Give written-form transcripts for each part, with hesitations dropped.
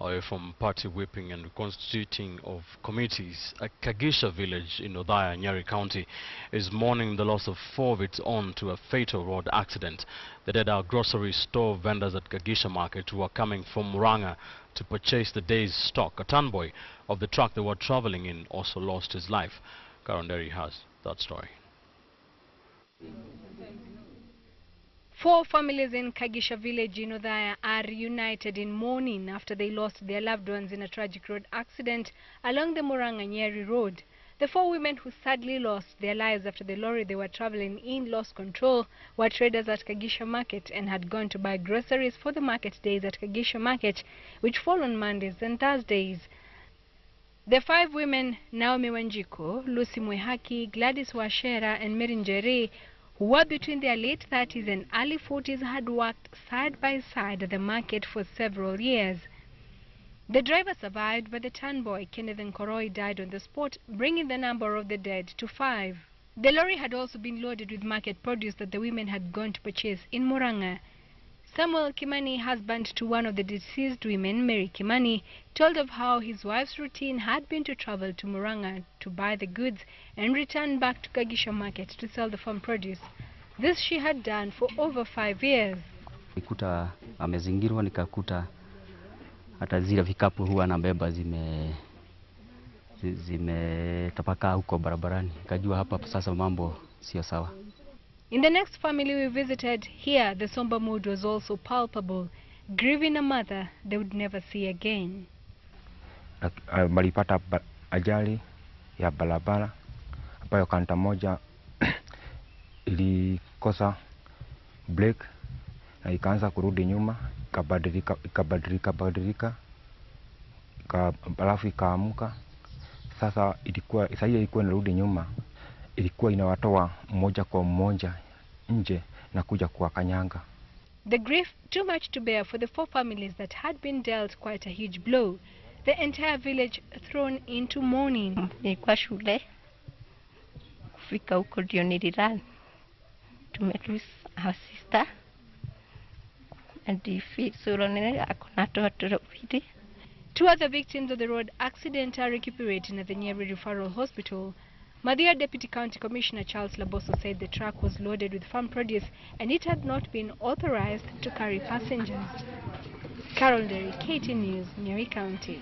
away from party whipping and constituting of committees. A Kagisha village in Odaya, Nyeri County, is mourning the loss of 4 of its own to a fatal road accident. The dead are grocery store vendors at Kagisha market who were coming from Muranga to purchase the day's stock. A tanboy of the truck they were traveling in also lost his life. Karonderi has that story. 4 families in Kagisha village in Odaya are reunited in mourning after they lost their loved ones in a tragic road accident along the Muranga-Nyeri road. The 4 women who sadly lost their lives after the lorry they were traveling in lost control were traders at Kagisha market and had gone to buy groceries for the market days at Kagisha market, which fall on Mondays and Thursdays. The 5 women, Naomi Wanjiko, Lucy Mwehaki, Gladys Washera and Mary Njeri, who were between their late 30s and early 40s, had worked side by side at the market for several years. The driver survived, but the tanboy, Kenneth Nkoroi, died on the spot, bringing the number of the dead to 5. The lorry had also been loaded with market produce that the women had gone to purchase in Muranga. Samuel Kimani, husband to one of the deceased women, Mary Kimani, told of how his wife's routine had been to travel to Muranga to buy the goods and return back to Kagisha market to sell the farm produce. This she had done for over 5 years. Nikuta amezingirwa, nikakuta hata zile vikapu huwa anabeba zimetapakaa huko barabarani. Nikajua hapa sasa mambo sio sawa. In the next family we visited, here the somber mood was also palpable, grieving a mother they would never see again. Walipata ajali ya barabara ambayo kanta moja ilikosa break na ikaanza kurudi nyuma, ikabadilika, alafu ikaamuka. Sasa ilikuwa inarudi nyuma, ilikuwa inawatoa mmoja kwa mmoja nje na kuja kuwakanyanga. The grief too much to bear for the 4 families that had been dealt quite a huge blow. The entire village thrown into mourning. Nilikuwa shule, kufika huko ndio nilirun. Tumelose our sister and the feet so akona. 2 other victims of the road accident are recuperating at the Nyeri Referral Hospital. Madhya Deputy County Commissioner Charles Laboso said the truck was loaded with farm produce and it had not been authorized to carry passengers. Carol Derry, KTN News, Nyeri County.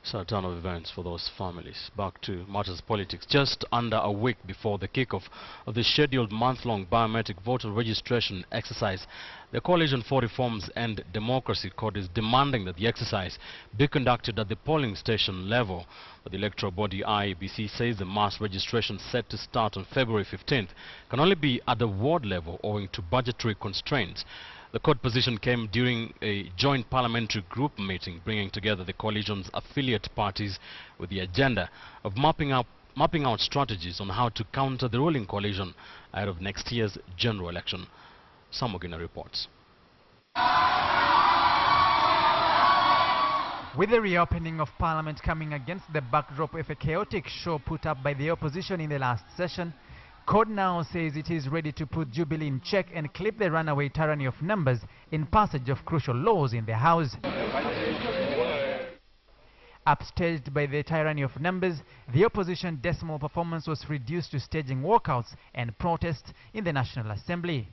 So a ton of events for those families. Back to matters politics. Just under a week before the kickoff of the scheduled month-long biometric voter registration exercise, the Coalition for Reforms and Democracy Code is demanding that the exercise be conducted at the polling station level. But the electoral body IEBC says the mass registration set to start on February 15th can only be at the ward level owing to budgetary constraints. The court position came during a joint parliamentary group meeting bringing together the coalition's affiliate parties with the agenda of mapping out strategies on how to counter the ruling coalition ahead of next year's general election. Samogina reports. With the reopening of Parliament coming against the backdrop of a chaotic show put up by the opposition in the last session, CORD now says it is ready to put Jubilee in check and clip the runaway tyranny of numbers in passage of crucial laws in the House. Upstaged by the tyranny of numbers, the opposition decimal performance was reduced to staging walkouts and protests in the National Assembly.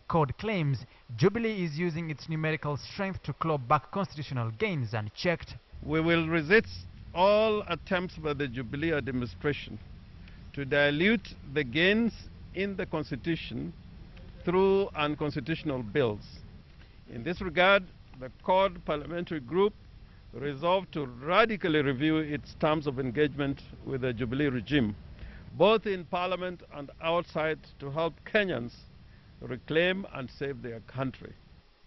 CORD claims Jubilee is using its numerical strength to claw back constitutional gains unchecked. We will resist all attempts by the Jubilee administration to dilute the gains in the Constitution through unconstitutional bills. In this regard, the CORD Parliamentary Group resolved to radically review its terms of engagement with the Jubilee regime, both in Parliament and outside, to help Kenyans reclaim and save their country.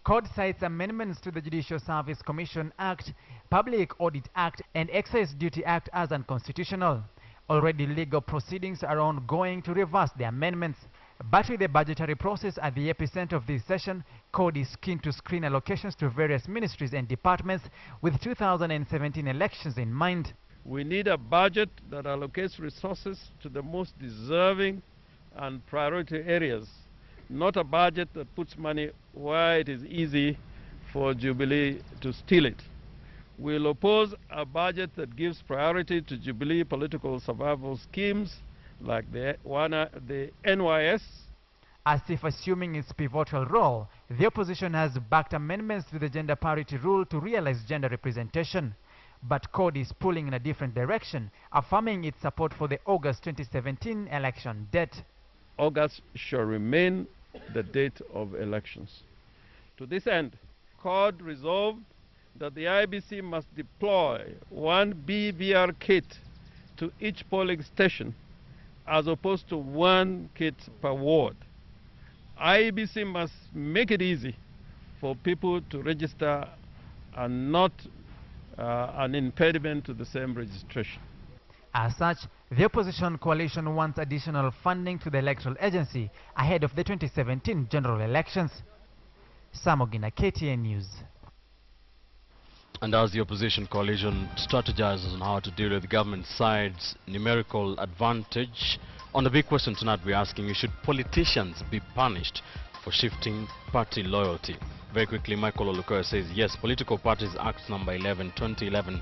CORD cites amendments to the Judicial Service Commission Act, Public Audit Act and Excise Duty Act as unconstitutional. Already legal proceedings are ongoing to reverse the amendments. But with the budgetary process at the epicenter of this session, CORD is keen to screen allocations to various ministries and departments with 2017 elections in mind. We need a budget that allocates resources to the most deserving and priority areas, not a budget that puts money where it is easy for Jubilee to steal it. We'll oppose a budget that gives priority to Jubilee political survival schemes like the NYS. As if assuming its pivotal role, the opposition has backed amendments to the gender parity rule to realize gender representation. But CORD is pulling in a different direction, affirming its support for the August 2017 election date. August shall remain the date of elections. To this end, CORD resolved that the IBC must deploy one BVR kit to each polling station as opposed to one kit per ward. IBC must make it easy for people to register and not an impediment to the same registration. As such, the opposition coalition wants additional funding to the electoral agency ahead of the 2017 general elections. Samogina, KTN News. And as the opposition coalition strategizes on how to deal with the government side's numerical advantage, on the big question tonight we're asking, should politicians be punished for shifting party loyalty? Very quickly, Michael Olukoya says, yes, Political Parties Act number 11, 2011,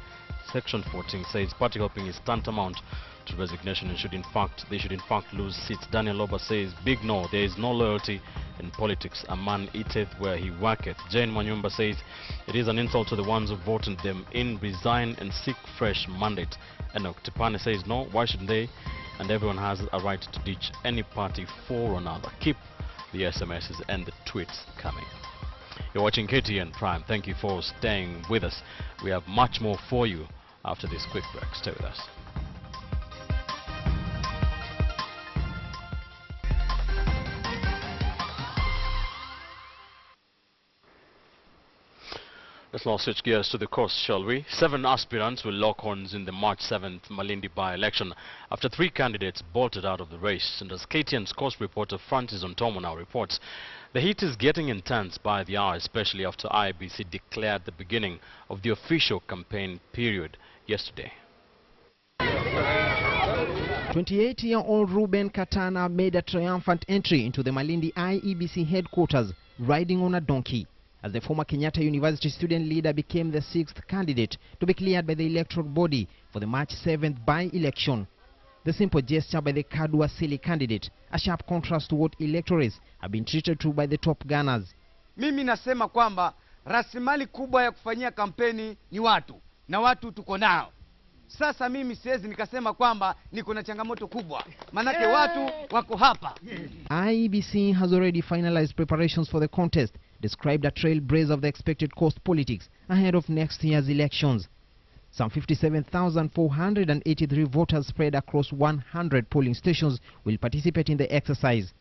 section 14 says party hopping is tantamount to resignation and they should in fact lose seats. Daniel Loba says, big no, there is no loyalty in politics. A man eateth where he worketh. Jane Manyumba says, it is an insult to the ones who voted them in, resign and seek fresh mandate. Enoch Tipane says, no, why should they? And everyone has a right to ditch any party for another. Keep the SMSs and the tweets coming. You're watching KTN Prime. Thank you for staying with us. We have much more for you after this quick break. Stay with us. Let's now switch gears to the coast, shall we? 7 aspirants will lock horns in the March 7th Malindi by-election after 3 candidates bolted out of the race. And as KTN's coast reporter Francis Ontomo now reports, the heat is getting intense by the hour, especially after IBC declared the beginning of the official campaign period yesterday. 28-year-old Ruben Katana made a triumphant entry into the Malindi IEBC headquarters riding on a donkey, as the former Kenyatta University student leader became the 6th candidate to be cleared by the electoral body for the March 7th by-election. The simple gesture by the Kadua Sili candidate, a sharp contrast to what electorates have been treated to by the top gunners. Mimi nasema kwamba rasilimali kubwa ya kufanyia kampeni ni watu, na watu tuko nao. Sasa mimi siwezi nikasema kwamba niko na changamoto kubwa, manake watu wako hapa. IEBC has already finalized preparations for the contest, described a trailblazer of the expected coast politics ahead of next year's elections. Some 57,483 voters spread across 100 polling stations will participate in the exercise.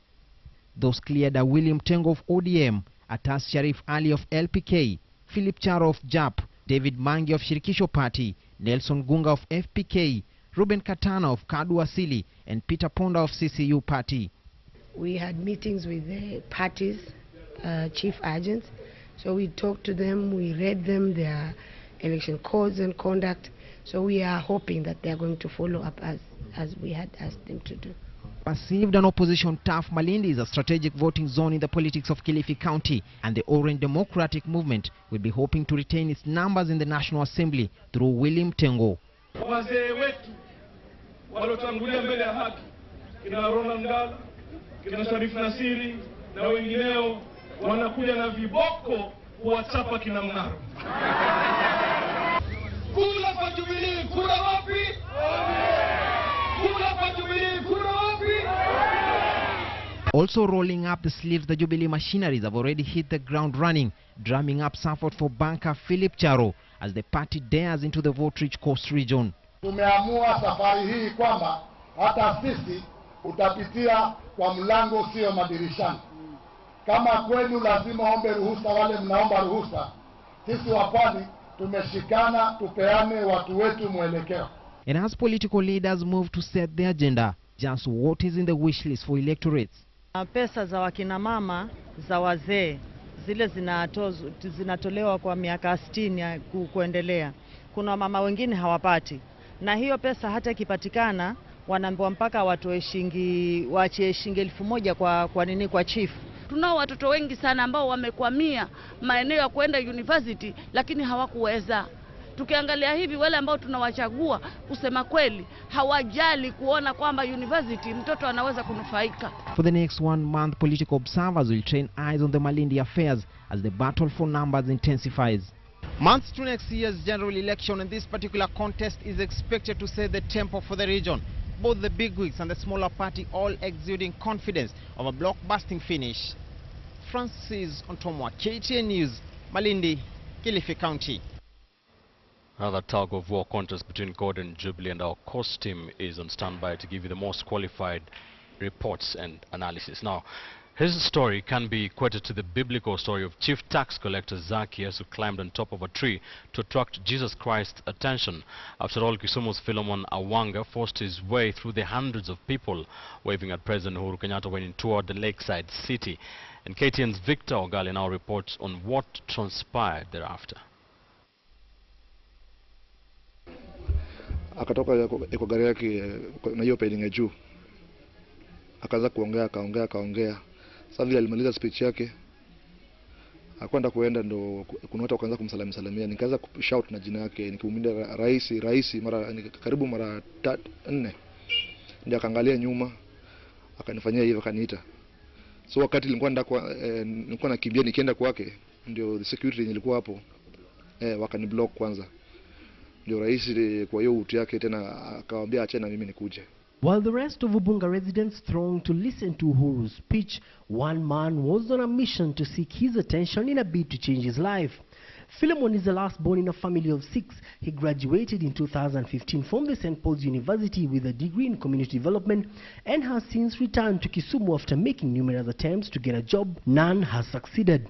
Those cleared are William Tengo of ODM, Atas Sharif Ali of LPK, Philip Charo of JAP, David Mangi of Shirikisho Party, Nelson Gunga of FPK, Ruben Katana of Kadua Sili, and Peter Ponda of CCU Party. We had meetings with the parties, chief agents, so we talked to them, we read them, their election codes and conduct, so we are hoping that they are going to follow up as we had asked them to do. Perceived an opposition tough, Malindi is a strategic voting zone in the politics of Kilifi County, and the Orange Democratic Movement will be hoping to retain its numbers in the National Assembly through William Tengo. Wazee wetu walotangulia mbele ya haki, kina Ronald Ngala, kina Sharif Nasiri na wengineo, wanakuja na viboko kuwachapa kina Mngaro. Kula kwa Jubilee, kula wapi? Kula kwa Jubilee, kula wapi? Also rolling up the sleeves, the Jubilee machineries have already hit the ground running, drumming up support for banker Philip Charo as the party dares into the vote-rich coast region. Tumeamua safari hii kwamba hata sisi utapitia kwa mlango sio madirishani. Kama kwenu lazima ombe ruhusa, wale mnaomba ruhusa, sisi wa pwani tumeshikana tupeane watu wetu mwelekeo. And as political leaders move to set the agenda, just what is in the wish list for electorates? Pesa za wakina mama za wazee zile zinatolewa kwa miaka 60 kuendelea. Kuna mama wengine hawapati, na hiyo pesa hata ikipatikana wanaambiwa mpaka waachie shilingi 1,000 kwa chief. Tunao watoto wengi sana ambao wamekwamia maeneo ya kwenda university lakini hawakuweza. Tukiangalia hivi wale ambao tunawachagua kusema kweli hawajali kuona kwamba university mtoto anaweza kunufaika. For the next 1 month, political observers will train eyes on the Malindi affairs as the battle for numbers intensifies. Months to next year's general election, and this particular contest is expected to set the tempo for the region. Both the bigwigs and the smaller party all exuding confidence of a blockbusting finish. Francis Ontomwa, KTN News, Malindi, Kilifi County. Another tug-of-war contest between God and Jubilee, and our course team is on standby to give you the most qualified reports and analysis. Now, his story can be equated to the biblical story of chief tax collector Zacchaeus, who climbed on top of a tree to attract Jesus Christ's attention. After all, Kisumu's Philemon Awanga forced his way through the hundreds of people waving at President Uhuru Kenyatta when he toured the lakeside city. And KTN's Victor Ogali now reports on what transpired thereafter. Akatoka kwa gari yake na hiyo peding ya juu, akaanza akaongea. Sasa vile alimaliza speech yake, akwenda kuenda, ndo kuna watu wakaanza kumsalamia. Nikaanza kushout na jina yake, nikimuinda rais mara karibu mara 4. Ndio akaangalia nyuma, akanifanyia hivyo, akaniita. So wakati nilikuwa nakimbia nikienda kwake, ndio security nilikuwa hapo wakaniblock kwanza. Ndio rais kwa hiyo uti yake tena akawaambia achana mimi nikuje. While the rest of Ubunga residents thronged to listen to Uhuru's speech, one man was on a mission to seek his attention in a bid to change his life. Philemon is the last born in a family of 6. He graduated in 2015 from the St. Paul's University with a degree in community development and has since returned to Kisumu after making numerous attempts to get a job. None has succeeded.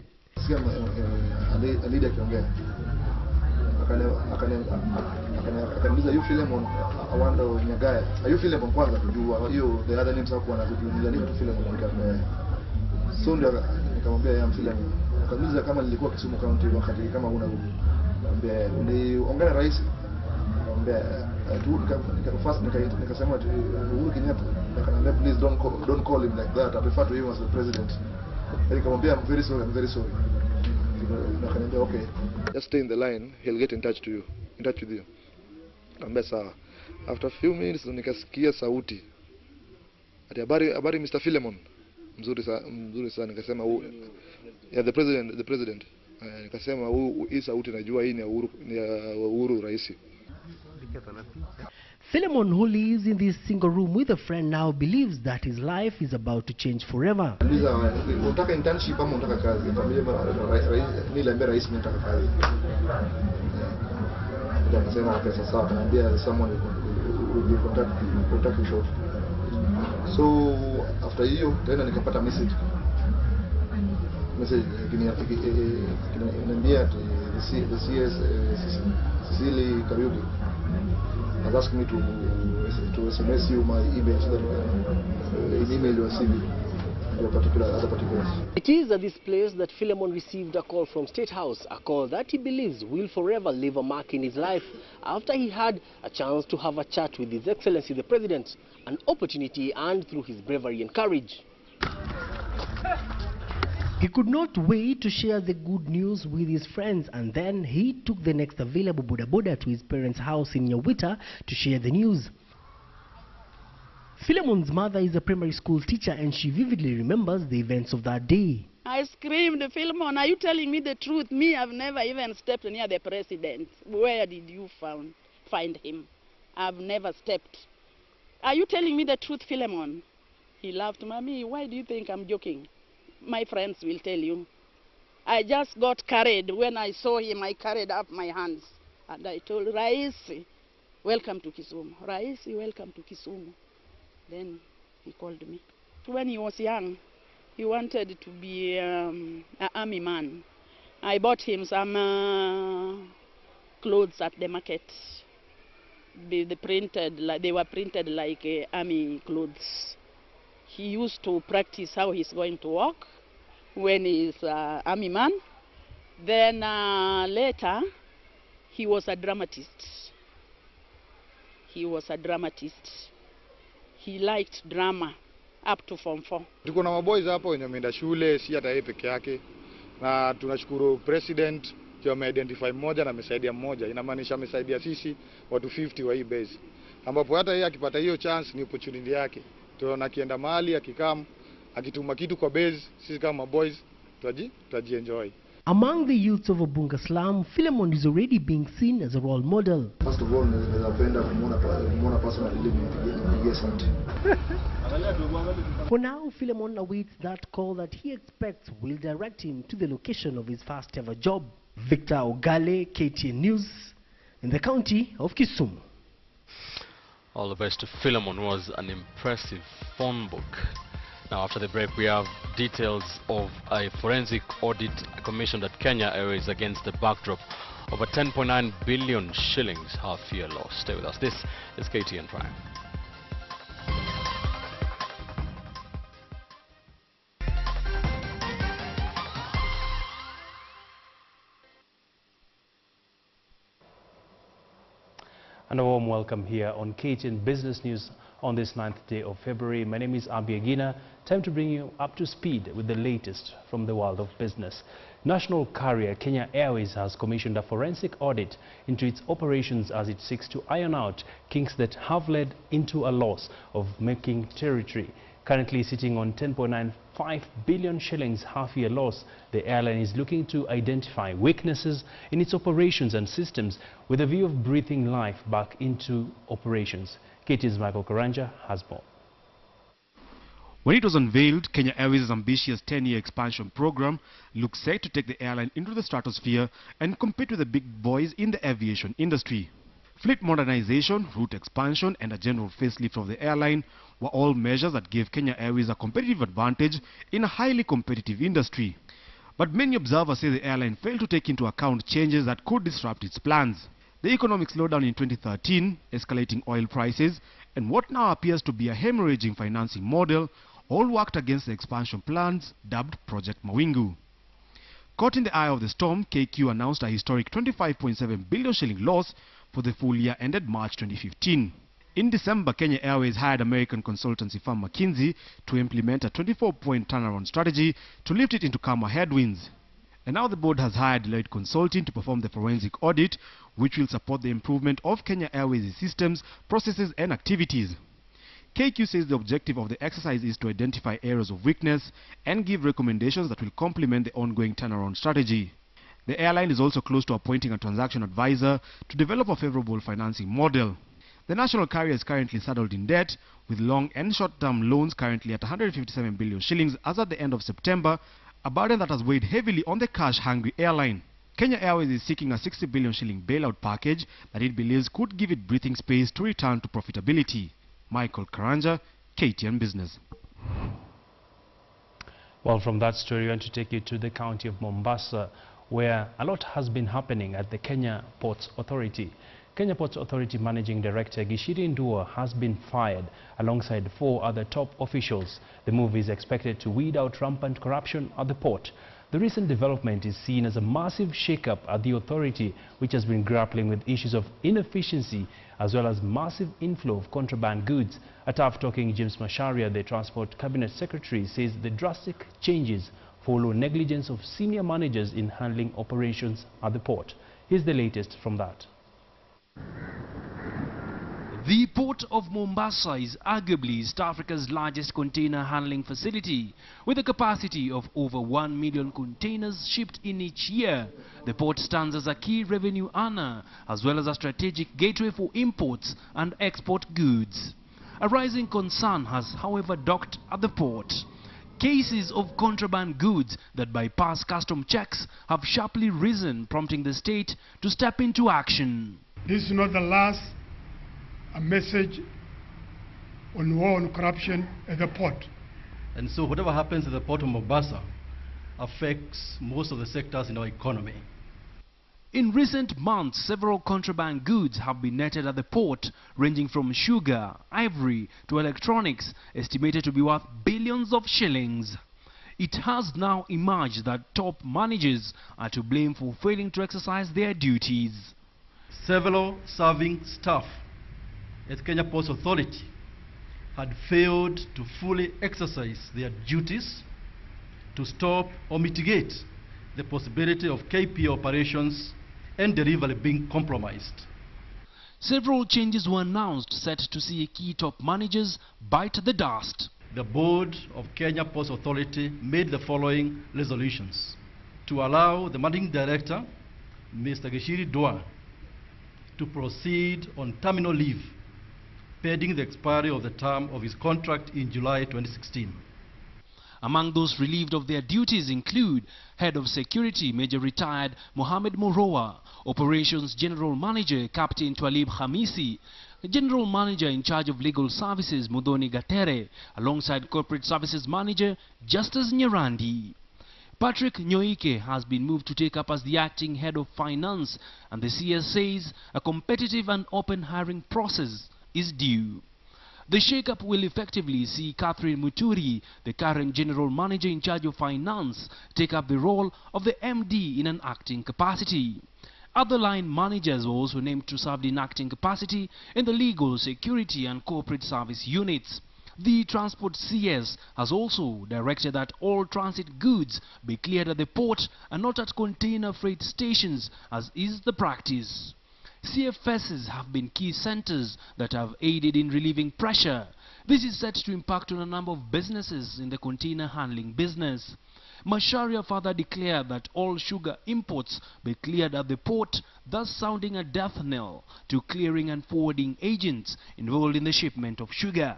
Akaniuliza, you Philemon Awanda Nyagaya, are you Philemon kwanza kujua hiyo the other names hapo wanazojua ni Philemon nikamwambia. So ndio nikamwambia ya Philemon. Akaniuliza kama nilikuwa Kisumu County wakati kama unamwambia uliongea rais, nikamwambia nikasema Uhuru Kenyatta, akaniambia please don't call him like that, I prefer to him as the president. Nikamwambia I'm very sorry. Okay, just stay in the line, he'll get in touch with you. Sawa. After a few minutes nikasikia sauti, ati habari Mr. Philemon. Mzuri sana. Nikasema yeah, the president. Nikasema hii sauti najua hii ni Uhuru rais. Philemon, who lives in this single room with a friend, now believes that his life is about to change forever. Unataka internship ama unataka kazi? Niambia rais nataka kazi. Ndio akasema okay, sasa akaniambia someone will be contact you shortly. So after hiyo tena nikapata message kinaniambia the CS Cecily Kariuki has asked me to SMS you my email so that in email you receive your other particulars. It is at this place that Philemon received a call from State House, a call that he believes will forever leave a mark in his life after he had a chance to have a chat with His Excellency the President, an opportunity earned through his bravery and courage. He could not wait to share the good news with his friends, and then he took the next available boda to his parents' house in Nyawita to share the news. Philemon's mother is a primary school teacher, and she vividly remembers the events of that day. I screamed, Philemon, are you telling me the truth? Me, I've never even stepped near the president. Where did you find him? I've never stepped. Are you telling me the truth, Philemon? He laughed, Mommy, why do you think I'm joking? My friends will tell you. I just got carried. When I saw him, I carried up my hands. And I told Raisi, welcome to Kisumu. Raisi, welcome to Kisumu. Then he called me. When he was young, he wanted to be an army man. I bought him some clothes at the market. They were printed like army clothes. He used to practice how he's going to walk when he's an army man. Then later, he was a dramatist. He liked drama. up to Form 4. Tuko na maboys hapo wenye wameenda shule, si hata yeye peke yake. Na tunashukuru president kwa ameidentify mmoja na amesaidia mmoja. Inamaanisha amesaidia sisi watu 50 wa hii base. Ambapo hata yeye akipata hiyo chance ni opportunity yake. Tunaona akienda mahali akikam akituma kitu kwa base, sisi kama boys tutaji-enjoy. Among the youths of Obunga slum, Philemon is already being seen as a role model. First of all, napenda kumuona personally nipige asante. For now, Philemon awaits that call that he expects will direct him to the location of his first ever job. Victor Ogale, KTN News, in the county of Kisumu. All the best to Philemon. Was an impressive phone book. Now, after the break, we have details of a forensic audit commissioned at Kenya Airways against the backdrop of a 10.9 billion shillings half-year loss. Stay with us. This is KTN Prime. And a warm welcome here on KTN Business News on this 9th day of February. My name is Abi Agina. Time to bring you up to speed with the latest from the world of business. National carrier Kenya Airways has commissioned a forensic audit into its operations as it seeks to iron out kinks that have led into a loss of making territory. Currently sitting on 10.95 billion shillings half-year loss, the airline is looking to identify weaknesses in its operations and systems with a view of breathing life back into operations. KTN's Michael Karanja has more. When it was unveiled, Kenya Airways' ambitious 10-year expansion program looks set to take the airline into the stratosphere and compete with the big boys in the aviation industry. Fleet modernization, route expansion and a general facelift of the airline were all measures that gave Kenya Airways a competitive advantage in a highly competitive industry. But many observers say the airline failed to take into account changes that could disrupt its plans. The economic slowdown in 2013, escalating oil prices, and what now appears to be a hemorrhaging financing model all worked against the expansion plans dubbed Project Mawingu. Caught in the eye of the storm, KQ announced a historic 25.7 billion shilling loss for the full year ended March 2015. In December, Kenya Airways hired American consultancy firm McKinsey to implement a 24-point turnaround strategy to lift it into calmer headwinds. And now the board has hired Deloitte Consulting to perform the forensic audit, which will support the improvement of Kenya Airways' systems, processes and activities. KQ says the objective of the exercise is to identify areas of weakness and give recommendations that will complement the ongoing turnaround strategy. The airline is also close to appointing a transaction advisor to develop a favorable financing model. The national carrier is currently saddled in debt, with long and short-term loans currently at 157 billion shillings as at the end of September, a burden that has weighed heavily on the cash-hungry airline. Kenya Airways is seeking a 60 billion shilling bailout package that it believes could give it breathing space to return to profitability. Michael Karanja, KTN Business. Well, from that story, I want to take you to the county of Mombasa, where a lot has been happening at the Kenya Ports Authority. Kenya Ports Authority Managing Director Gishiri Ndua has been fired alongside 4 other top officials. The move is expected to weed out rampant corruption at the port. The recent development is seen as a massive shake-up at the authority, which has been grappling with issues of inefficiency as well as massive inflow of contraband goods. A tough-talking James Macharia, the Transport Cabinet Secretary, says the drastic changes follow negligence of senior managers in handling operations at the port. Here's the latest from that. The port of Mombasa is arguably East Africa's largest container handling facility, with a capacity of over 1 million containers shipped in each year. The port stands as a key revenue earner, as well as a strategic gateway for imports and export goods. A rising concern has, however, docked at the port. Cases of contraband goods that bypass custom checks have sharply risen, prompting the state to step into action. This is not the last message on war on corruption at the port. And so whatever happens at the port of Mombasa affects most of the sectors in our economy. In recent months, several contraband goods have been netted at the port, ranging from sugar, ivory to electronics, estimated to be worth billions of shillings. It has now emerged that top managers are to blame for failing to exercise their duties. Several serving staff at Kenya Ports Authority had failed to fully exercise their duties to stop or mitigate the possibility of KPA operations and delivery being compromised. Several changes were announced set to see key top managers bite the dust. The board of Kenya Ports Authority made the following resolutions: to allow the managing director, Mr. Gishiri Dua, to proceed on terminal leave pending the expiry of the term of his contract in July 2016. Among those relieved of their duties include Head of Security Major Retired Mohamed Morowa, Operations General Manager Captain Twalib Khamisi, General Manager in charge of Legal Services Mudhoni Gatere, alongside Corporate Services Manager Justus Nyarandi. Patrick Nyoike has been moved to take up as the acting Head of Finance, and the CS says a competitive and open hiring process is due. The shake-up will effectively see Catherine Muturi, the current General Manager in charge of Finance, take up the role of the MD in an acting capacity. Other line managers were also named to serve in acting capacity in the Legal, Security and Corporate Service units. The Transport CS has also directed that all transit goods be cleared at the port and not at container freight stations, as is the practice. CFSs have been key centers that have aided in relieving pressure. This is set to impact on a number of businesses in the container handling business. Macharia further declared that all sugar imports be cleared at the port, thus sounding a death knell to clearing and forwarding agents involved in the shipment of sugar.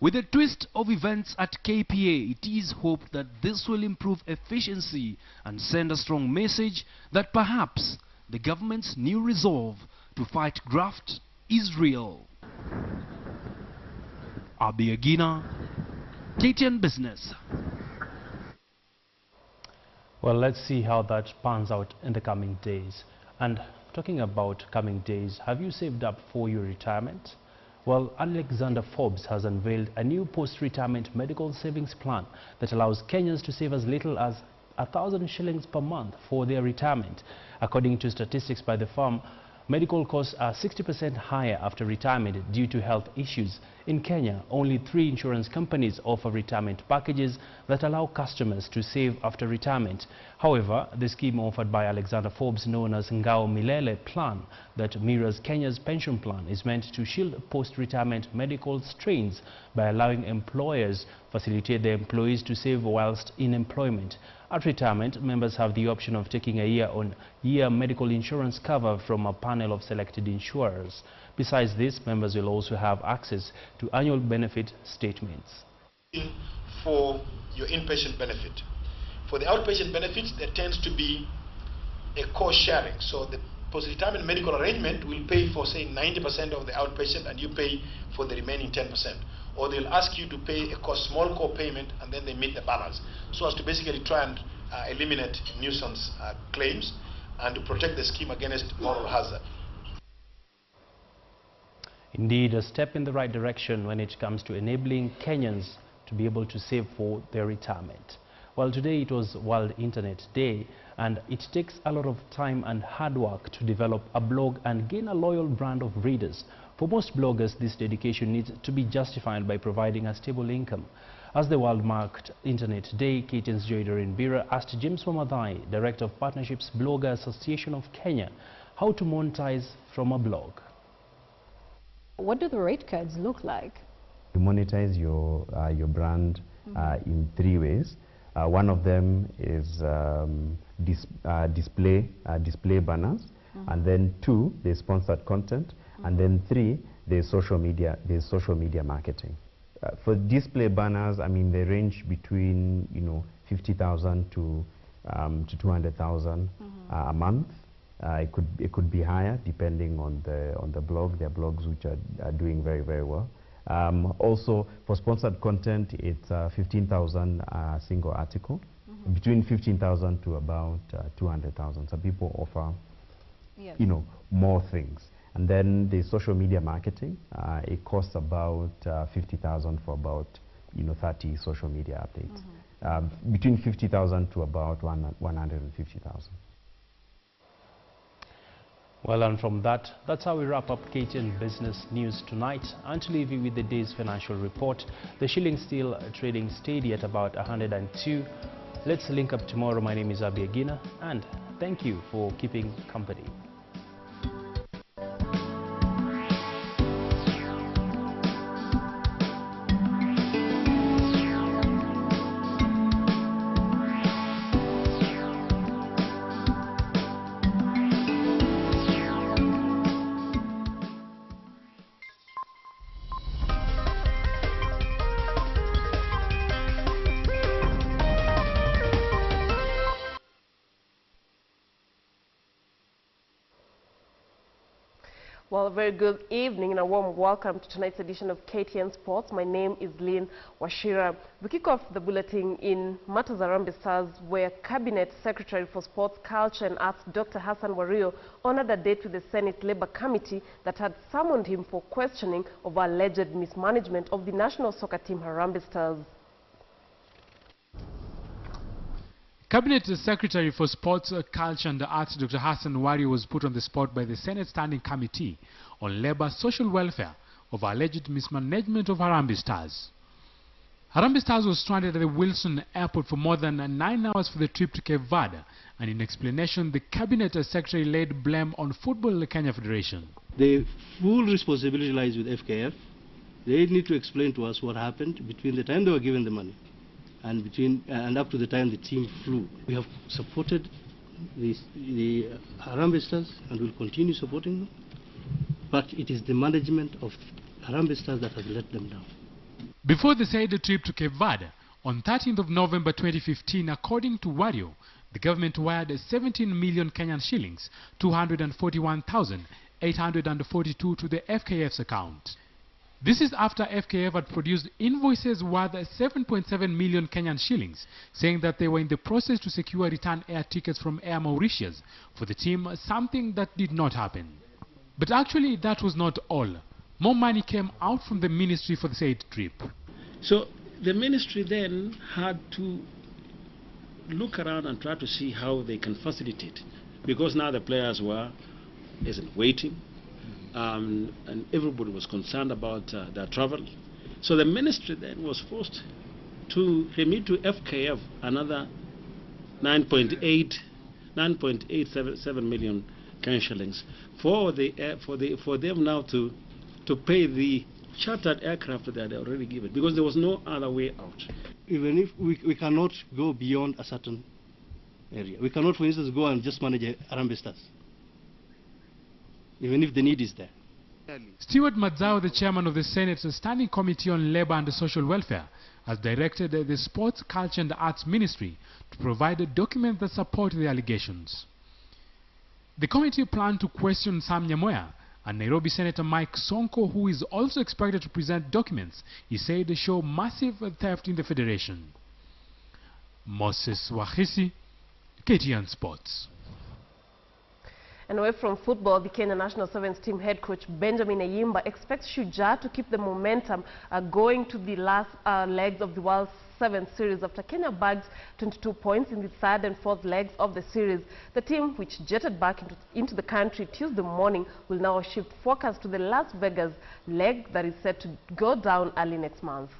With a twist of events at KPA, it is hoped that this will improve efficiency and send a strong message that perhaps the government's new resolve to fight graft is real. Abi Agina, KTN Business. Well, let's see how that pans out in the coming days. And talking about coming days, have you saved up for your retirement? Well, Alexander Forbes has unveiled a new post-retirement medical savings plan that allows Kenyans to save as little as 1,000 shillings per month for their retirement. According to statistics by the firm, medical costs are 60% higher after retirement due to health issues. In Kenya, only 3 insurance companies offer retirement packages that allow customers to save after retirement. However, the scheme offered by Alexander Forbes, known as Ngao Milele plan, that mirrors Kenya's pension plan, is meant to shield post-retirement medical strains by allowing employers facilitate their employees to save whilst in employment. At retirement, members have the option of taking a year-on-year medical insurance cover from a panel of selected insurers. Besides this, members will also have access to annual benefit statements. For your inpatient benefit. For the outpatient benefits, there tends to be a cost sharing. So the post-retirement medical arrangement will pay for, say, 90% of the outpatient, and you pay for the remaining 10%. Or they'll ask you to pay a small co-payment, and then they meet the balance, so as to basically try and eliminate nuisance claims and to protect the scheme against moral hazard. Indeed, a step in the right direction when it comes to enabling Kenyans to be able to save for their retirement. Well, today it was World Internet Day, and it takes a lot of time and hard work to develop a blog and gain a loyal brand of readers. For most bloggers, this dedication needs to be justified by providing a stable income. As the world marked Internet Day, KTN's Joy Bira asked James Wamadhai, Director of Partnerships Blogger Association of Kenya, how to monetize from a blog. What do the rate cards look like? You monetize your brand in 3 ways. One of them is display banners, and then 2, there's sponsored content, and then 3, there's social media marketing. For display banners, I mean, they range between 50,000 to 200,000 a month. It could be higher depending on the blog. There are blogs which are doing very, very well. Also, for sponsored content, it's 15,000 single article, between 15,000 to about 200,000. Some people offer, more things. And then the social media marketing, it costs about 50,000 for about 30 social media updates. Between 50,000 to about 150,000. Well, and from that's how we wrap up KTN Business News tonight. And to leave you with the day's financial report, the shilling still trading steady at about 102. Let's link up tomorrow. My name is Abi Agina, and thank you for keeping company. Well, a very good evening and a warm welcome to tonight's edition of KTN Sports. My name is Lynn Washira. We kick off the bulletin in matters Harambee Stars, where Cabinet Secretary for Sports, Culture and Arts, Dr. Hassan Wario, honored a date with the Senate Labour Committee that had summoned him for questioning of alleged mismanagement of the national soccer team Harambee Stars. Cabinet Secretary for Sports, Culture and Arts, Dr. Hassan Wario, was put on the spot by the Senate Standing Committee on Labour Social Welfare of alleged mismanagement of Harambee Stars. Harambee Stars was stranded at the Wilson Airport for more than 9 hours for the trip to Cape Verde, and in explanation, the Cabinet Secretary laid blame on Football Kenya Federation. The full responsibility lies with FKF. They need to explain to us what happened between the time they were given the money and up to the time the team flew. We have supported the Harambee Stars and will continue supporting them, but it is the management of Harambee Stars that has let them down. Before the said trip to Cape Verde, on 13th of November 2015, according to Wario, the government wired 17 million Kenyan shillings, 241,842 to the FKF's account. This is after FKF had produced invoices worth 7.7 million Kenyan shillings, saying that they were in the process to secure return air tickets from Air Mauritius for the team, something that did not happen. But actually, that was not all. More money came out from the ministry for the said trip. So the ministry then had to look around and try to see how they can facilitate, because now the players were waiting. And everybody was concerned about their travel. So the ministry then was forced to remit to FKF another 9.87 million Kenyan shillings for them now to pay the chartered aircraft that they had already given, because there was no other way out. Even if we cannot go beyond a certain area, we cannot, for instance, go and just manage Harambee Stars, even if the need is there. Stewart Madzao, the chairman of the Senate's Standing Committee on Labour and Social Welfare, has directed the Sports, Culture and Arts Ministry to provide a document that support the allegations. The committee planned to question Sam Nyamoya and Nairobi Senator Mike Sonko, who is also expected to present documents he said show massive theft in the federation. Moses Wahisi, KTN Sports. And away from football, the Kenya National Sevens team head coach Benjamin Ayimba expects Shujaa to keep the momentum going to the last legs of the World Sevens series after Kenya bagged 22 points in the third and fourth legs of the series. The team, which jetted back into the country Tuesday morning, will now shift focus to the Las Vegas leg that is set to go down early next month.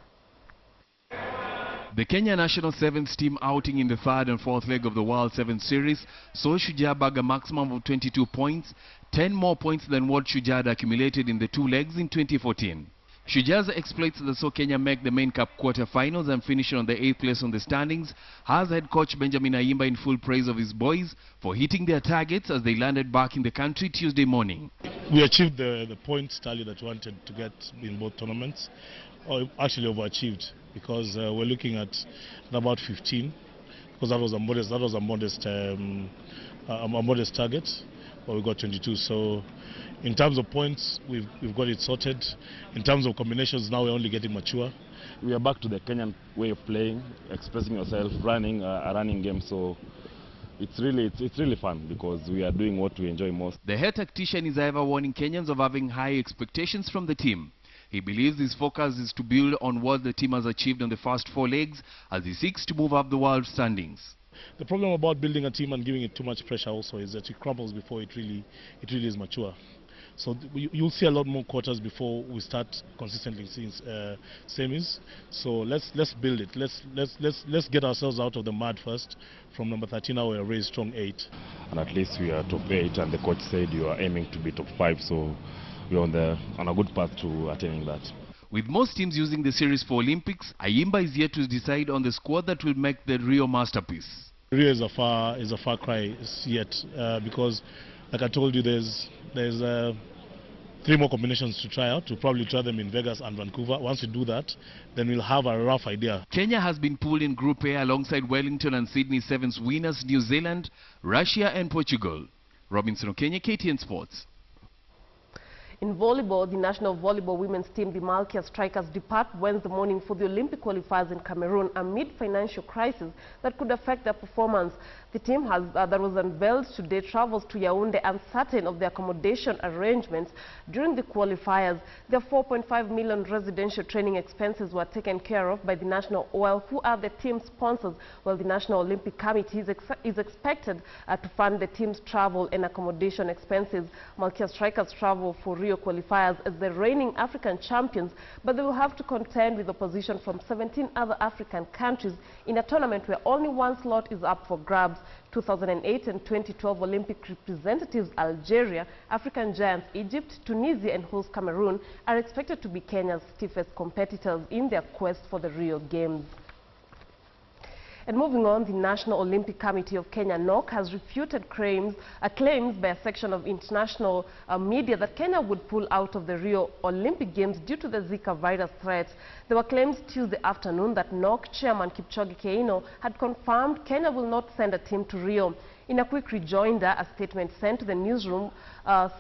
The Kenya National Sevens team outing in the third and fourth leg of the World Sevens Series saw Shujaa bag a maximum of 22 points, 10 more points than what Shujaa had accumulated in the two legs in 2014. Shujaa's exploits that saw Kenya make the main cup quarter-finals and finish on the 8th place on the standings has head coach Benjamin Ayimba in full praise of his boys for hitting their targets as they landed back in the country Tuesday morning. We achieved the points tally that we wanted to get in both tournaments, or actually overachieved, because we're looking at about 15, because that was a modest target, but we got 22. So in terms of points, we've got it sorted. In terms of combinations, now we're only getting mature. We are back to the Kenyan way of playing, expressing yourself, running a running game. So it's really fun because we are doing what we enjoy most. The head tactician is ever warning Kenyans of having high expectations from the team. He believes his focus is to build on what the team has achieved on the first 4 legs as he seeks to move up the world standings. the problem about building a team and giving it too much pressure also is that it crumbles before it really is mature. So you'll see a lot more quarters before we start consistently seeing semis. So let's build it. Let's get ourselves out of the mud first. From number 13 now we're a very strong 8. And at least we are top 8, and the coach said you are aiming to be top 5. So we're on a good path to attaining that. With most teams using the series for Olympics, Ayimba is yet to decide on the squad that will make the Rio masterpiece. Rio is a far cry yet because, like I told you, there's 3 more combinations to try out. We'll probably try them in Vegas and Vancouver. Once we do that, then we'll have a rough idea. Kenya has been pulled in Group A alongside Wellington and Sydney Sevens winners New Zealand, Russia and Portugal. Robinson Okenya, KTN Sports. In volleyball, the national volleyball women's team, the Malkia Strikers, depart Wednesday morning for the Olympic qualifiers in Cameroon amid financial crisis that could affect their performance. The team that was unveiled today travels to Yaoundé uncertain of the accommodation arrangements during the qualifiers. Their 4.5 million residential training expenses were taken care of by the National Oil, who are the team sponsors, while the National Olympic Committee is expected to fund the team's travel and accommodation expenses. Malkia Strikers travel for Rio qualifiers as the reigning African champions, but they will have to contend with opposition from 17 other African countries in a tournament where only one slot is up for grabs. 2008 and 2012 Olympic representatives Algeria, African giants Egypt, Tunisia and host Cameroon are expected to be Kenya's stiffest competitors in their quest for the Rio Games. And moving on, the National Olympic Committee of Kenya, NOC, has refuted claims by a section of international media that Kenya would pull out of the Rio Olympic Games due to the Zika virus threat. There were claims Tuesday afternoon that NOC chairman Kipchoge Keino had confirmed Kenya will not send a team to Rio. In a quick rejoinder, a statement sent to the newsroom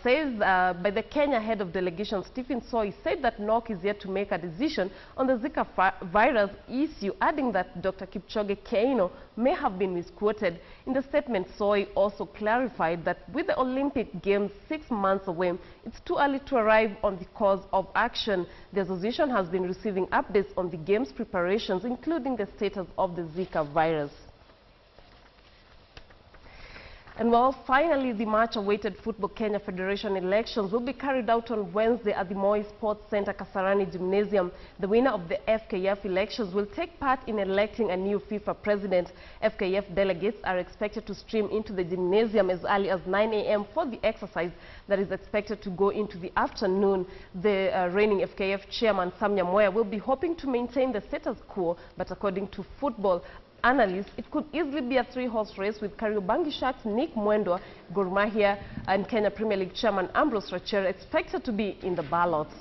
says by the Kenya head of delegation, Stephen Soy, said that NOC is yet to make a decision on the Zika virus issue, adding that Dr. Kipchoge Keino may have been misquoted. In the statement, Soy also clarified that with the Olympic Games 6 months away, it's too early to arrive on the course of action. The association has been receiving updates on the Games preparations, including the status of the Zika virus. And well, finally, the much-awaited Football Kenya Federation elections will be carried out on Wednesday at the Moi Sports Center Kasarani Gymnasium. The winner of the FKF elections will take part in electing a new FIFA president. FKF delegates are expected to stream into the gymnasium as early as 9 a.m. for the exercise that is expected to go into the afternoon. The reigning FKF chairman, Sam Nyamoya, will be hoping to maintain the status quo, but according to football analysts, it could easily be a 3-horse race with Kariobangi Sharks' Nick Mwendwa, Gor Mahia and Kenya Premier League chairman Ambrose Rachel expected to be in the ballots.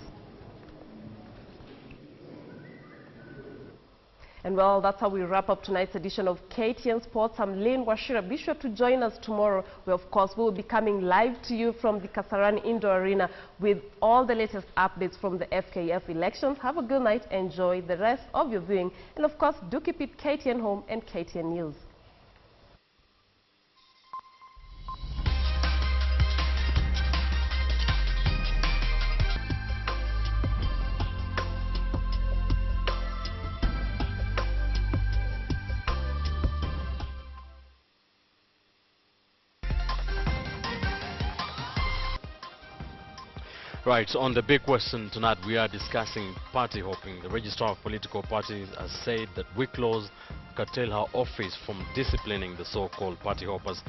And well, that's how we wrap up tonight's edition of KTN Sports. I'm Lynn Washira. Be sure to join us tomorrow, where of course we will be coming live to you from the Kasarani Indoor Arena with all the latest updates from the FKF elections. Have a good night. Enjoy the rest of your viewing. And of course, do keep it KTN Home and KTN News. Right, on the big question tonight, we are discussing party hopping. The Registrar of Political Parties has said that weak laws curtail her office from disciplining the so-called party hoppers.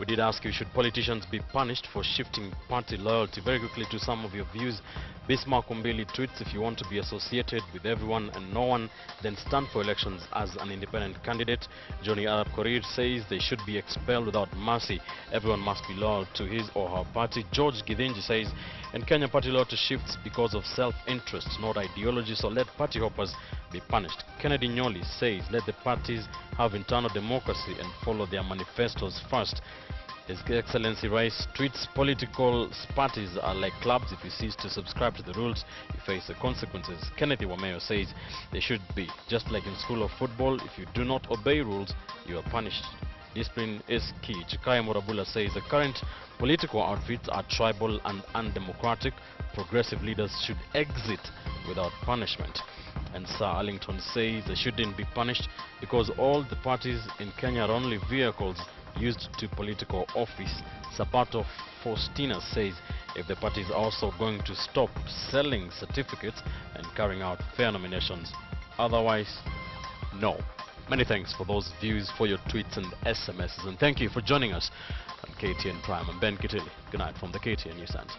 We did ask you, should politicians be punished for shifting party loyalty? Very quickly to some of your views. Bismarck Umbili tweets, if you want to be associated with everyone and no one, then stand for elections as an independent candidate. Johnny Arab Korir says they should be expelled without mercy. Everyone must be loyal to his or her party. George Githinji says, in Kenya, party loyalty shifts because of self-interest, not ideology, so let party hoppers be punished. Kennedy Nyoli says, let the parties have internal democracy and follow their manifestos first. His Excellency Rice tweets, political parties are like clubs. If you cease to subscribe to the rules, you face the consequences. Kennedy Wameo says they should be, just like in school of football, if you do not obey rules, you are punished. Discipline is key. Chikaya Morabula says the current political outfits are tribal and undemocratic. Progressive leaders should exit without punishment. And Sir Arlington says they shouldn't be punished because all the parties in Kenya are only vehicles used to political office. Sabato Faustina says if the party is also going to stop selling certificates and carrying out fair nominations. Otherwise, no. Many thanks for those views, for your tweets and SMSs, and thank you for joining us on KTN Prime. I'm Ben Kitili. Good night from the KTN News Center.